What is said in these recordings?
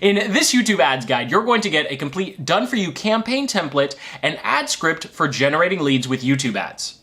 In this YouTube ads guide, you're going to get a complete done-for-you campaign template and ad script for generating leads with YouTube ads.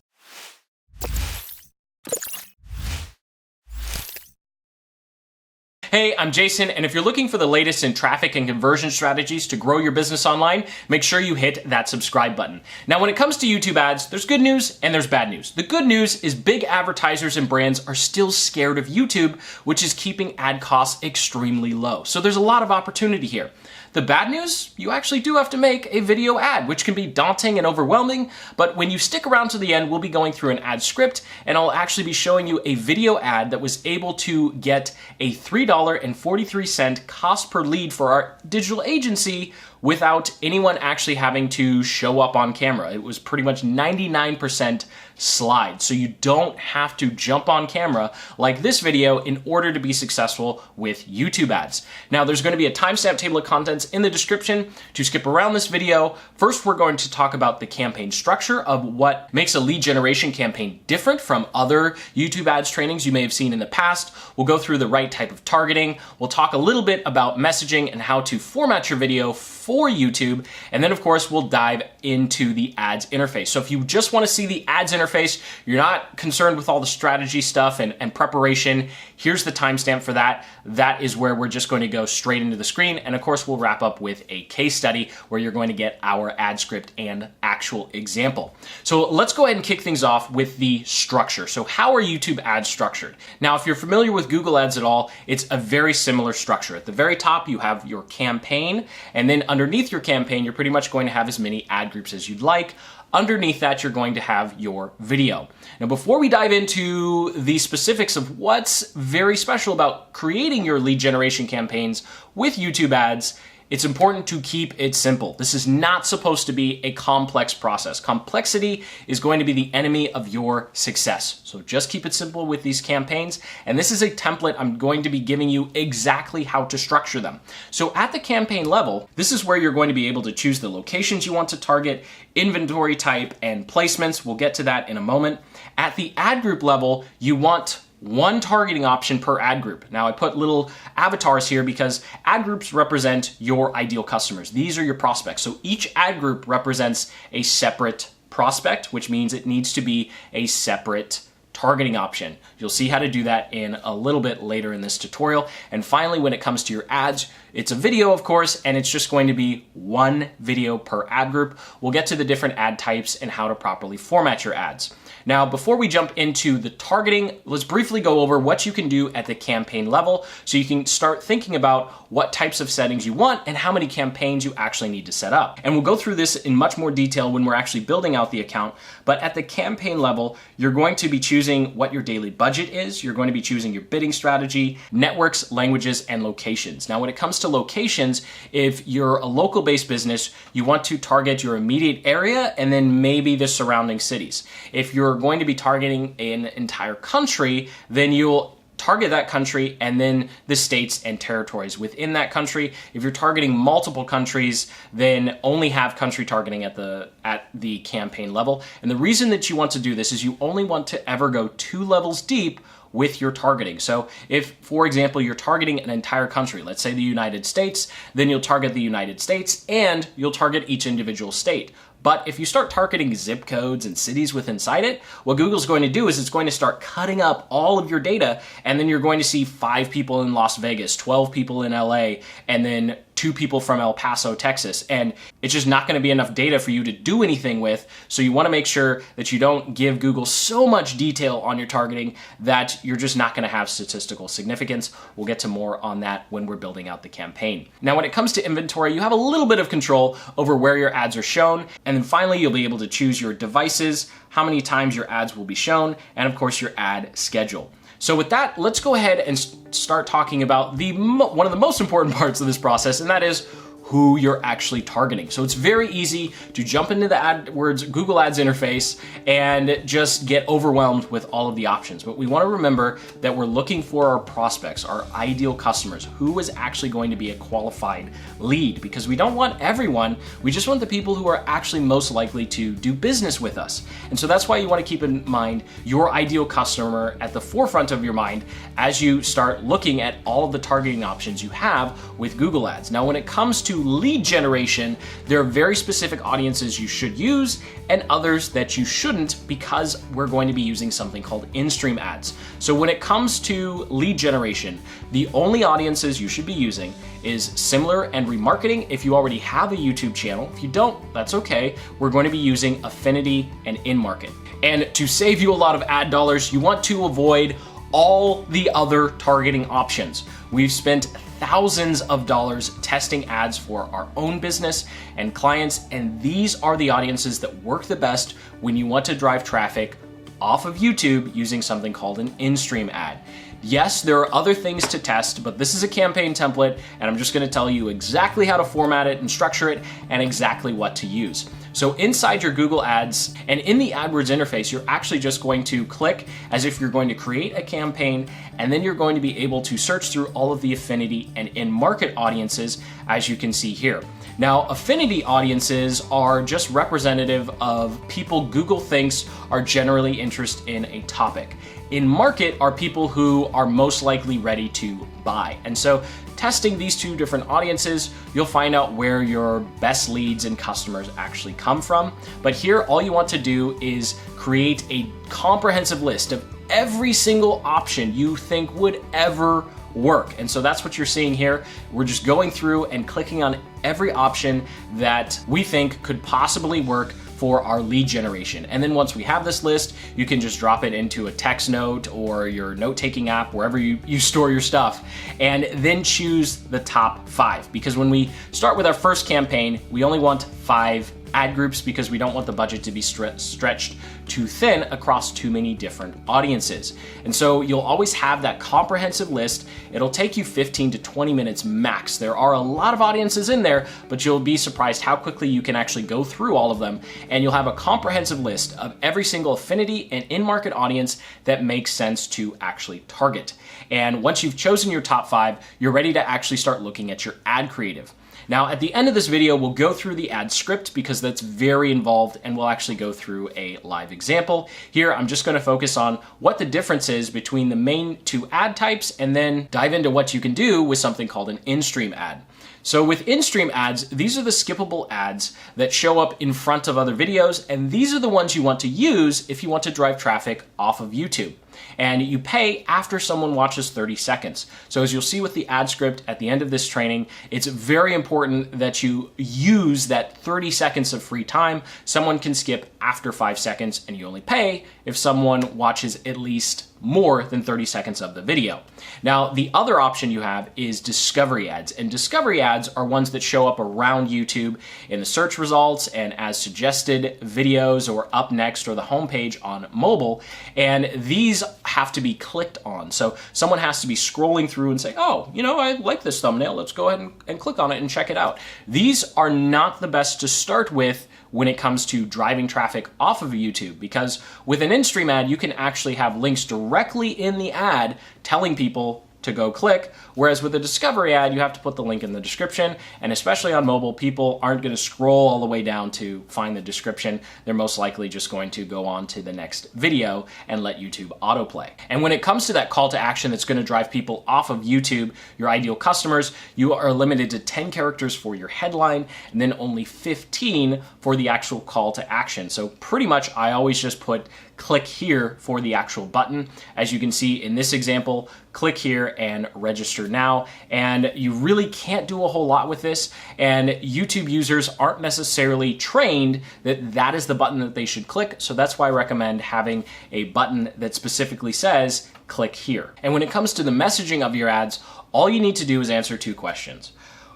Hey, I'm Jason, and if you're looking for the latest in traffic and conversion strategies to grow your business online, make sure you hit that subscribe button. Now, when it comes to YouTube ads, there's good news and there's bad news. The good news is big advertisers and brands are still scared of YouTube, which is keeping ad costs extremely low. So there's a lot of opportunity here. The bad news, you actually do have to make a video ad, which can be daunting and overwhelming, but when you stick around to the end, we'll be going through an ad script, and I'll actually be showing you a video ad that was able to get a $3.43 cost per lead for our digital agency without anyone actually having to show up on camera. It was pretty much 99% slide. So you don't have to jump on camera like this video in order to be successful with YouTube ads. Now, there's going to be a timestamp table of contents in the description to skip around this video. First, we're going to talk about the campaign structure of what makes a lead generation campaign different from other YouTube ads trainings you may have seen in the past. We'll go through the right type of targeting. We'll talk a little bit about messaging and how to format your video for YouTube. And then of course, we'll dive into the ads interface. So if you just want to see the ads interface, you're not concerned with all the strategy stuff and preparation, here's the timestamp for that. That is where we're just going to go straight into the screen. And of course, we'll wrap up with a case study where you're going to get our ad script and actual example. So let's go ahead and kick things off with the structure. So how are YouTube ads structured? Now, if you're familiar with Google Ads at all, it's a very similar structure. At the very top, you have your campaign, and then underneath your campaign, you're pretty much going to have as many ad groups as you'd like. Underneath that, you're going to have your video. Now, before we dive into the specifics of what's very special about creating your lead generation campaigns with YouTube ads, it's important to keep it simple. This is not supposed to be a complex process. Complexity is going to be the enemy of your success. So just keep it simple with these campaigns. And this is a template I'm going to be giving you exactly how to structure them. So at the campaign level, this is where you're going to be able to choose the locations you want to target, inventory type, and placements. We'll get to that in a moment. At the ad group level, you want one targeting option per ad group. Now, I put little avatars here because ad groups represent your ideal customers. These are your prospects. So each ad group represents a separate prospect, which means it needs to be a separate targeting option. You'll see how to do that in a little bit later in this tutorial. And finally, when it comes to your ads, it's a video, of course, and it's just going to be one video per ad group. We'll get to the different ad types and how to properly format your ads. Now, before we jump into the targeting, let's briefly go over what you can do at the campaign level so you can start thinking about what types of settings you want and how many campaigns you actually need to set up. And we'll go through this in much more detail when we're actually building out the account. But at the campaign level, you're going to be choosing what your daily budget is. You're going to be choosing your bidding strategy, networks, languages, and locations. Now, when it comes to locations, if you're a local-based business, you want to target your immediate area and then maybe the surrounding cities. If you're going to be targeting an entire country, then you'll target that country and then the states and territories within that country. If you're targeting multiple countries, then only have country targeting at the campaign level. And the reason that you want to do this is you only want to ever go 2 levels deep with your targeting. So if, for example, you're targeting an entire country, let's say the United States, then you'll target the United States and you'll target each individual state. But if you start targeting zip codes and cities with inside it, what Google's going to do is it's going to start cutting up all of your data, and then you're going to see 5 people in Las Vegas, 12 people in LA, and then 2 people from El Paso, Texas. And it's just not going to be enough data for you to do anything with. So you want to make sure that you don't give Google so much detail on your targeting that you're just not going to have statistical significance. We'll get to more on that when we're building out the campaign. Now, when it comes to inventory, you have a little bit of control over where your ads are shown. And then finally, you'll be able to choose your devices, how many times your ads will be shown, and of course, your ad schedule. So with that, let's go ahead and start talking about one of the most important parts of this process, and that is, who you're actually targeting. So it's very easy to jump into the AdWords Google Ads interface and just get overwhelmed with all of the options. But we want to remember that we're looking for our prospects, our ideal customers, who is actually going to be a qualified lead, because we don't want everyone, we just want the people who are actually most likely to do business with us. And so that's why you want to keep in mind your ideal customer at the forefront of your mind as you start looking at all of the targeting options you have with Google Ads. Now, when it comes to lead generation, there are very specific audiences you should use and others that you shouldn't, because we're going to be using something called in-stream ads. So when it comes to lead generation, the only audiences you should be using is similar and remarketing if you already have a YouTube channel. If you don't, that's okay. We're going to be using affinity and in-market. And to save you a lot of ad dollars, you want to avoid all the other targeting options. We've spent thousands of dollars testing ads for our own business and clients, and these are the audiences that work the best when you want to drive traffic off of YouTube using something called an in-stream ad. Yes, there are other things to test, but this is a campaign template, and I'm just going to tell you exactly how to format it and structure it and exactly what to use. So inside your Google Ads and in the AdWords interface, you're actually just going to click as if you're going to create a campaign, and then you're going to be able to search through all of the affinity and in-market audiences, as you can see here. Now, affinity audiences are just representative of people Google thinks are generally interested in a topic. In market are people who are most likely ready to buy. And so testing these two different audiences, you'll find out where your best leads and customers actually come from. But here, all you want to do is create a comprehensive list of every single option you think would ever work. And so that's what you're seeing here. We're just going through and clicking on every option that we think could possibly work for our lead generation. And then once we have this list, you can just drop it into a text note or your note-taking app, wherever you store your stuff, and then choose the top 5. Because when we start with our first campaign, we only want 5 ad groups because we don't want the budget to be stretched too thin across too many different audiences. And so you'll always have that comprehensive list. It'll take you 15 to 20 minutes max. There are a lot of audiences in there, but you'll be surprised how quickly you can actually go through all of them, and you'll have a comprehensive list of every single affinity and in-market audience that makes sense to actually target. And once you've chosen your top 5, you're ready to actually start looking at your ad creative. Now, at the end of this video, we'll go through the ad script because that's very involved, and we'll actually go through a live example. Here, I'm just going to focus on what the difference is between the main 2 ad types, and then dive into what you can do with something called an in-stream ad. So with in-stream ads, these are the skippable ads that show up in front of other videos, and these are the ones you want to use if you want to drive traffic off of YouTube. And you pay after someone watches 30 seconds. So as you'll see with the ad script at the end of this training, it's very important that you use that 30 seconds of free time. Someone can skip after 5 seconds, and you only pay if someone watches at least more than 30 seconds of the video. Now, the other option you have is Discovery Ads, and Discovery Ads are ones that show up around YouTube in the search results and as suggested videos or up next or the homepage on mobile, and these have to be clicked on. So someone has to be scrolling through and say, oh, you know, I like this thumbnail, let's go ahead and click on it and check it out. These are not the best to start with when it comes to driving traffic off of YouTube, because with an in-stream ad, you can actually have links directly in the ad telling people to go click, whereas with a discovery ad, you have to put the link in the description, and especially on mobile, people aren't going to scroll all the way down to find the description. They're most likely just going to go on to the next video and let YouTube autoplay. And when it comes to that call to action that's going to drive people off of YouTube, your ideal customers, you are limited to 10 characters for your headline, and then only 15 for the actual call to action. So pretty much I always just put click here for the actual button. As you can see in this example, click here and register now. And you really can't do a whole lot with this. And YouTube users aren't necessarily trained that that is the button that they should click. So that's why I recommend having a button that specifically says click here. And when it comes to the messaging of your ads, all you need to do is answer 2 questions.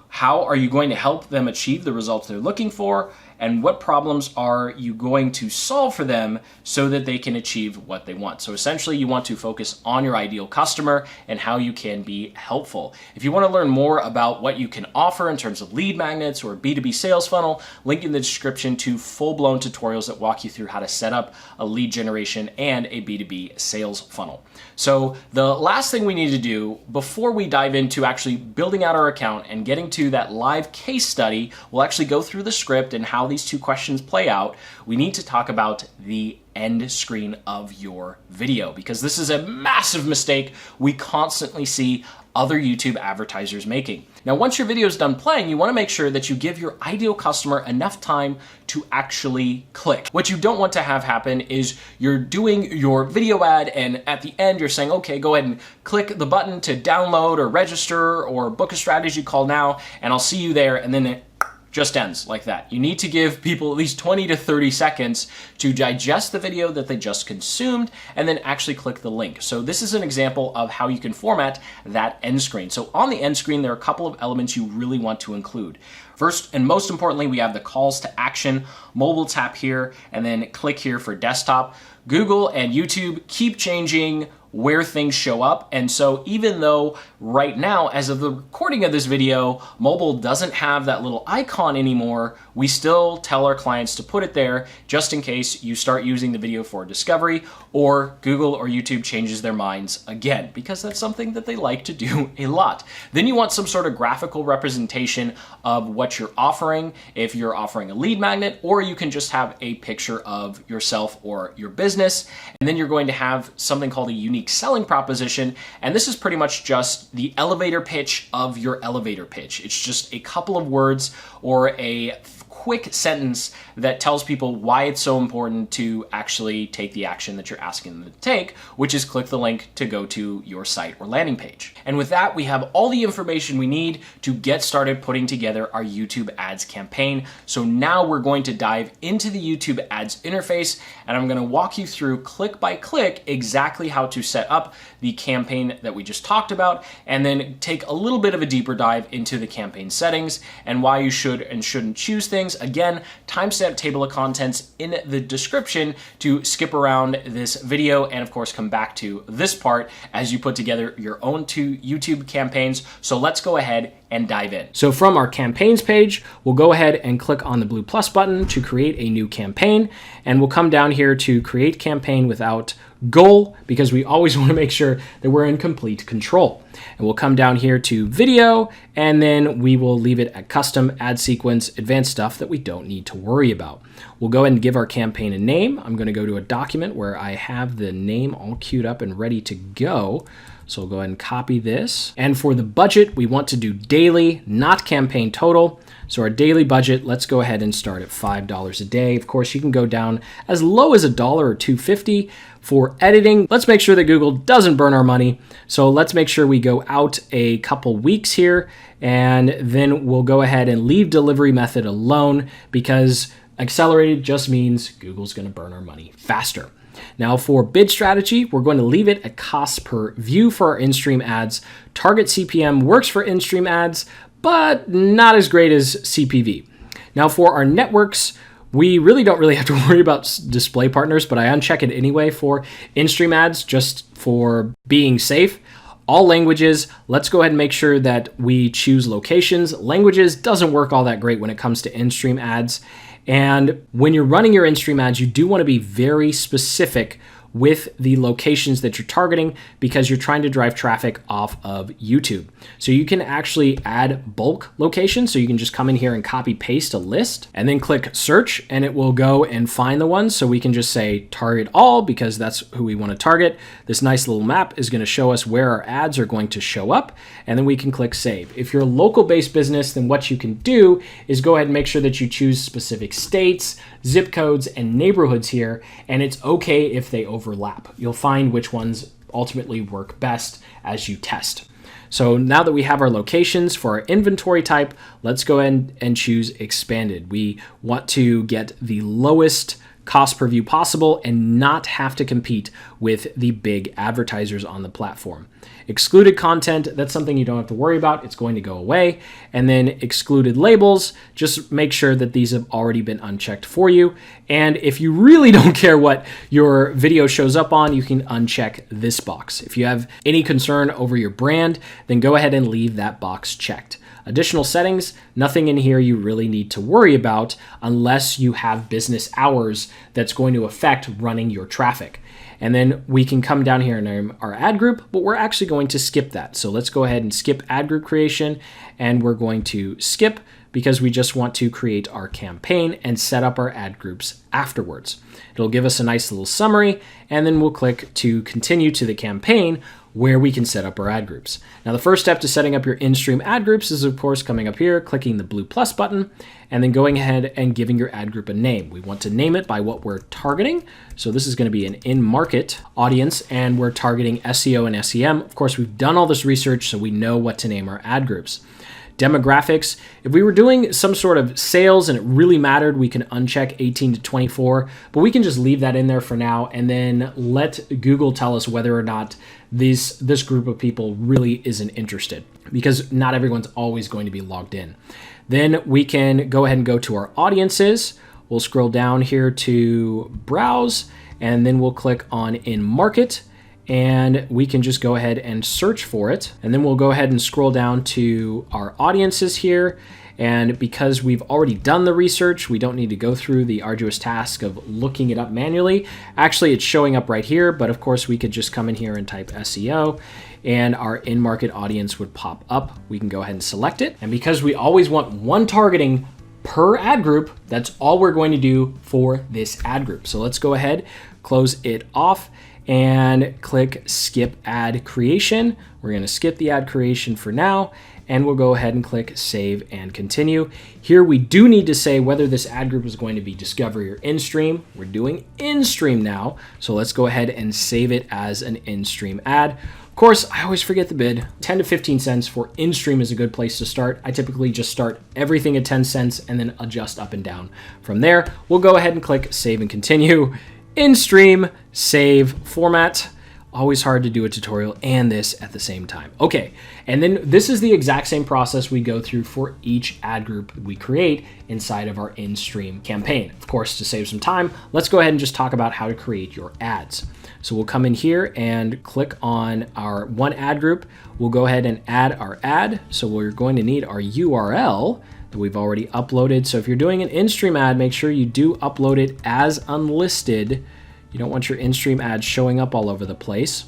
How are you going to help them achieve the results they're looking for? and what problems are you going to solve for them so that they can achieve what they want. So essentially, you want to focus on your ideal customer and how you can be helpful. If you want to learn more about what you can offer in terms of lead magnets or B2B sales funnel, link in the description to full-blown tutorials that walk you through how to set up a lead generation and a B2B sales funnel. So the last thing we need to do before we dive into actually building out our account and getting to that live case study, we'll actually go through the script and how these two questions play out. We need to talk about the end screen of your video, because this is a massive mistake we constantly see other YouTube advertisers making. Now, once your video is done playing, you want to make sure that you give your ideal customer enough time to actually click. What you don't want to have happen is you're doing your video ad and at the end you're saying, okay, go ahead and click the button to download or register or book a strategy call now, and I'll see you there, and then it just ends like that. You need to give people at least 20 to 30 seconds to digest the video that they just consumed and then actually click the link. So this is an example of how you can format that end screen. So on the end screen, there are a couple of elements you really want to include. First and most importantly, we have the calls to action. Mobile tap here and then click here for desktop. Google and YouTube keep changing where things show up. And so even though right now, as of the recording of this video, mobile doesn't have that little icon anymore, we still tell our clients to put it there just in case you start using the video for discovery or Google or YouTube changes their minds again, because that's something that they like to do a lot. Then you want some sort of graphical representation of what you're offering, if you're offering a lead magnet, or you can just have a picture of yourself or your business. And then you're going to have something called a unique selling proposition, and this is pretty much just the elevator pitch of your elevator pitch. It's just a couple of words or a quick sentence that tells people why it's so important to actually take the action that you're asking them to take, which is click the link to go to your site or landing page. And with that, we have all the information we need to get started putting together our YouTube ads campaign. So now we're going to dive into the YouTube ads interface, and I'm going to walk you through click by click exactly how to set up the campaign that we just talked about, and then take a little bit of a deeper dive into the campaign settings and why you should and shouldn't choose things. Again, timestamp table of contents in the description to skip around this video and of course come back to this part as you put together your own two YouTube campaigns. So let's go ahead and dive in. So from our campaigns page, we'll go ahead and click on the blue plus button to create a new campaign, and we'll come down here to create campaign without goal, because we always want to make sure that we're in complete control. And we'll come down here to video, and then we will leave it at custom, ad sequence, advanced stuff that we don't need to worry about. We'll go ahead and give our campaign a name. I'm going to go to a document where I have the name all queued up and ready to go. So we'll go ahead and copy this. And for the budget, we want to do daily, not campaign total. So our daily budget, let's go ahead and start at $5 a day. Of course, you can go down as low as $1 or $2.50 for editing. Let's make sure that Google doesn't burn our money. So let's make sure we go out a couple weeks here, and then we'll go ahead and leave delivery method alone, because accelerated just means Google's going to burn our money faster. Now for bid strategy, we're going to leave it at cost per view for our in-stream ads. Target CPM works for in-stream ads, but not as great as CPV. Now for our networks, we really don't have to worry about display partners, but I uncheck it anyway for in-stream ads just for being safe. All languages, let's go ahead and make sure that we choose locations. Languages doesn't work all that great when it comes to in-stream ads. And when you're running your in-stream ads, you do want to be very specific with the locations that you're targeting, because you're trying to drive traffic off of YouTube. So you can actually add bulk locations. So you can just come in here and copy paste a list and then click search, and it will go and find the ones. So we can just say target all, because that's who we want to target. This nice little map is going to show us where our ads are going to show up, and then we can click save. If you're a local based business, then what you can do is go ahead and make sure that you choose specific states, zip codes, and neighborhoods here, and it's okay if they overlap. You'll find which ones ultimately work best as you test. So now that we have our locations for our inventory type, let's go ahead and choose expanded. We want to get the lowest cost per view possible and not have to compete with the big advertisers on the platform. Excluded content, that's something you don't have to worry about. It's going to go away. And then excluded labels, just make sure that these have already been unchecked for you. And if you really don't care what your video shows up on, you can uncheck this box. If you have any concern over your brand, then go ahead and leave that box checked. Additional settings, nothing in here you really need to worry about unless you have business hours that's going to affect running your traffic. And then we can come down here in our ad group, but we're actually going to skip that. So let's go ahead and skip ad group creation, and we're going to skip because we just want to create our campaign and set up our ad groups afterwards. It'll give us a nice little summary, and then we'll click to continue to the campaign where we can set up our ad groups. Now, the first step to setting up your in-stream ad groups is, of course, coming up here, clicking the blue plus button, and then going ahead and giving your ad group a name. We want to name it by what we're targeting. So this is going to be an in-market audience, and we're targeting SEO and SEM. Of course, we've done all this research, so we know what to name our ad groups. Demographics, if we were doing some sort of sales and it really mattered, we can uncheck 18 to 24, but we can just leave that in there for now and then let Google tell us whether or not this group of people really isn't interested, because not everyone's always going to be logged in. Then we can go ahead and go to our audiences. We'll scroll down here to browse, and then we'll click on in market. And we can just go ahead and search for it. And then we'll go ahead and scroll down to our audiences here. And because we've already done the research, we don't need to go through the arduous task of looking it up manually. Actually, it's showing up right here, but of course we could just come in here and type SEO and our in-market audience would pop up. We can go ahead and select it. And because we always want one targeting per ad group, that's all we're going to do for this ad group. So let's go ahead, close it off, and click skip ad creation. We're going to skip the ad creation for now, and we'll go ahead and click save and continue. Here we do need to say whether this ad group is going to be Discovery or in-stream. We're doing in-stream now, so let's go ahead and save it as an in-stream ad. Of course, I always forget the bid. 10 to 15 cents for in-stream is a good place to start. I typically just start everything at 10 cents and then adjust up and down. From there, we'll go ahead and click save and continue. In-stream, save, format. Always hard to do a tutorial and this at the same time. Okay, and then this is the exact same process we go through for each ad group we create inside of our in-stream campaign. Of course, to save some time, let's go ahead and just talk about how to create your ads. So we'll come in here and click on our one ad group. We'll go ahead and add our ad. So we're going to need our URL that we've already uploaded. So if you're doing an in-stream ad, make sure you do upload it as unlisted. You don't want your in-stream ad showing up all over the place.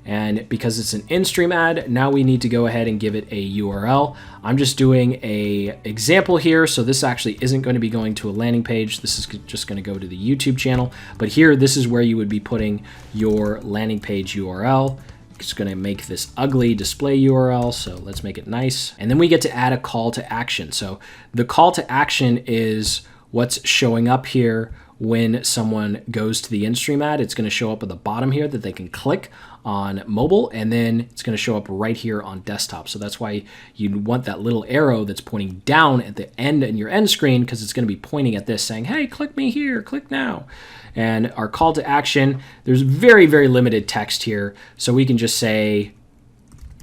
And because it's an in-stream ad, now we need to go ahead and give it a URL. I'm just doing an example here, so this actually isn't going to be going to a landing page. This is just going to go to the YouTube channel. But here, this is where you would be putting your landing page URL. It's going to make this ugly display URL, so let's make it nice. And then we get to add a call to action. So the call to action is what's showing up here when someone goes to the in-stream ad. It's going to show up at the bottom here that they can click on mobile, and then it's going to show up right here on desktop. So that's why you want that little arrow that's pointing down at the end in your end screen, because it's going to be pointing at this saying, hey, click me here, click now. And our call to action, there's very, very limited text here. So we can just say,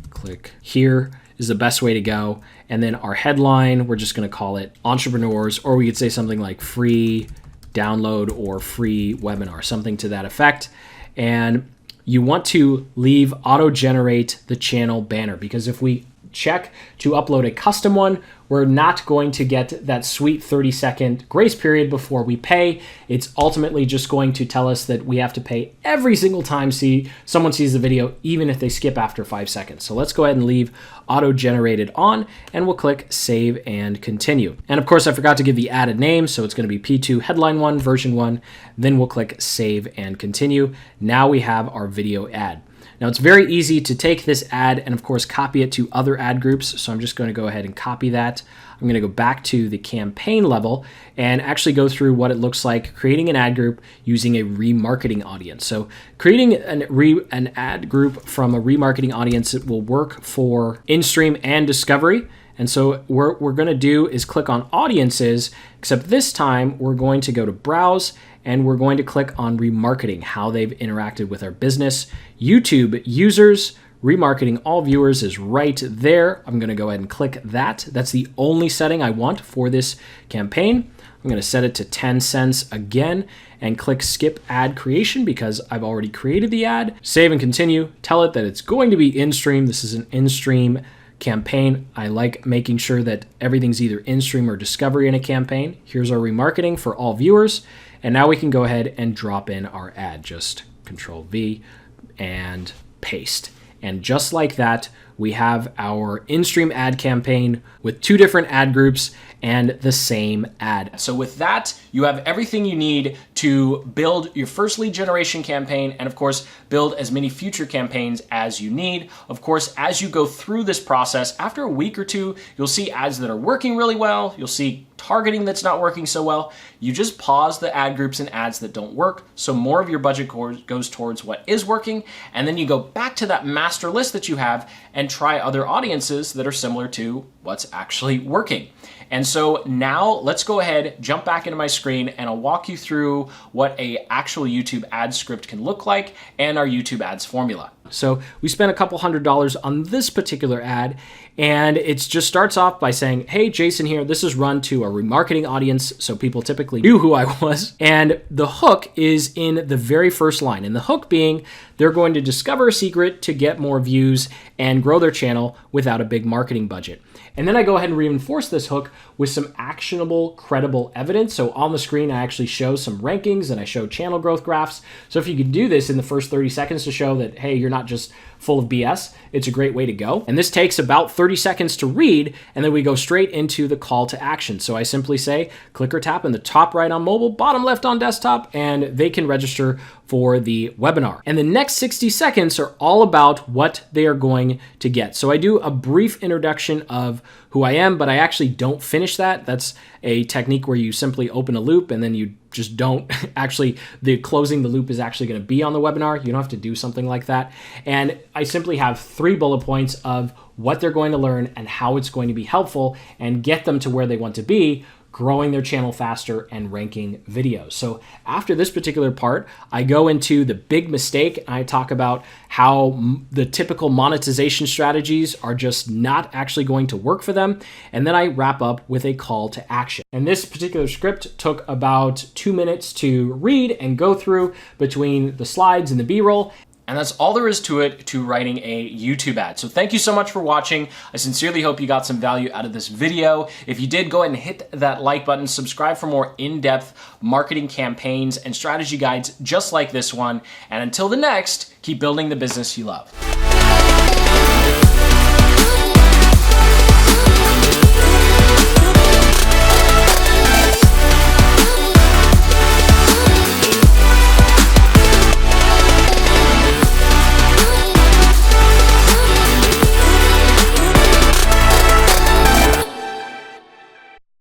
click here is the best way to go. And then our headline, we're just going to call it entrepreneurs, or we could say something like free download or free webinar, something to that effect. And you want to leave auto-generate the channel banner, because if we check to upload a custom one, we're not going to get that sweet 30-second grace period before we pay. It's ultimately just going to tell us that we have to pay every single time someone sees the video, even if they skip after 5 seconds. So let's go ahead and leave auto-generated on, and we'll click save and continue. And of course, I forgot to give the added name, so it's going to be P2 headline 1 version 1. Then we'll click save and continue. Now we have our video ad. Now it's very easy to take this ad and of course copy it to other ad groups. So I'm just going to go ahead and copy that. I'm going to go back to the campaign level and actually go through what it looks like creating an ad group using a remarketing audience. So creating an ad group from a remarketing audience, it will work for in-stream and Discovery. And so what we're going to do is click on audiences, except this time we're going to go to browse and we're going to click on remarketing, how they've interacted with our business. YouTube users, remarketing all viewers is right there. I'm going to go ahead and click that. That's the only setting I want for this campaign. I'm going to set it to 10 cents again and click skip ad creation because I've already created the ad. Save and continue. Tell it that it's going to be in-stream. This is an in-stream campaign. I like making sure that everything's either in-stream or discovery in a campaign. Here's our remarketing for all viewers. And now we can go ahead and drop in our ad. Just Control V and paste. And just like that, we have our in-stream ad campaign with 2 different ad groups and the same ad. So with that, you have everything you need to build your first lead generation campaign and of course, build as many future campaigns as you need. Of course, as you go through this process, after a week or 2, you'll see ads that are working really well. You'll see targeting that's not working so well. You just pause the ad groups and ads that don't work, so more of your budget goes towards what is working, and then you go back to that master list that you have and try other audiences that are similar to what's actually working. And so now let's go ahead, jump back into my screen, and I'll walk you through what a actual YouTube ad script can look like and our YouTube ads formula. So we spent a couple $100s on this particular ad, and it just starts off by saying, hey, Jason here, this is run to a remarketing audience, so people typically knew who I was. And the hook is in the very first line, and the hook being they're going to discover a secret to get more views and grow their channel without a big marketing budget. And then I go ahead and reinforce this hook with some actionable, credible evidence. So on the screen, I actually show some rankings and I show channel growth graphs. So if you can do this in the first 30 seconds to show that, hey, you're not just full of BS, it's a great way to go. And this takes about 30 seconds to read, and then we go straight into the call to action. So I simply say, click or tap in the top right on mobile, bottom left on desktop, and they can register for the webinar. And the next 60 seconds are all about what they are going to get. So I do a brief introduction of who I am, but I actually don't finish that. That's a technique where you simply open a loop and then you just don't actually, the closing the loop is actually going to be on the webinar. You don't have to do something like that. And I simply have 3 bullet points of what they're going to learn and how it's going to be helpful and get them to where they want to be, growing their channel faster and ranking videos. So after this particular part, I go into the big mistake and I talk about how the typical monetization strategies are just not actually going to work for them. And then I wrap up with a call to action. And this particular script took about 2 minutes to read and go through between the slides and the B-roll. And that's all there is to it to writing a YouTube ad. So thank you so much for watching. I sincerely hope you got some value out of this video. If you did, go ahead and hit that like button, subscribe for more in-depth marketing campaigns and strategy guides just like this one. And until the next, keep building the business you love.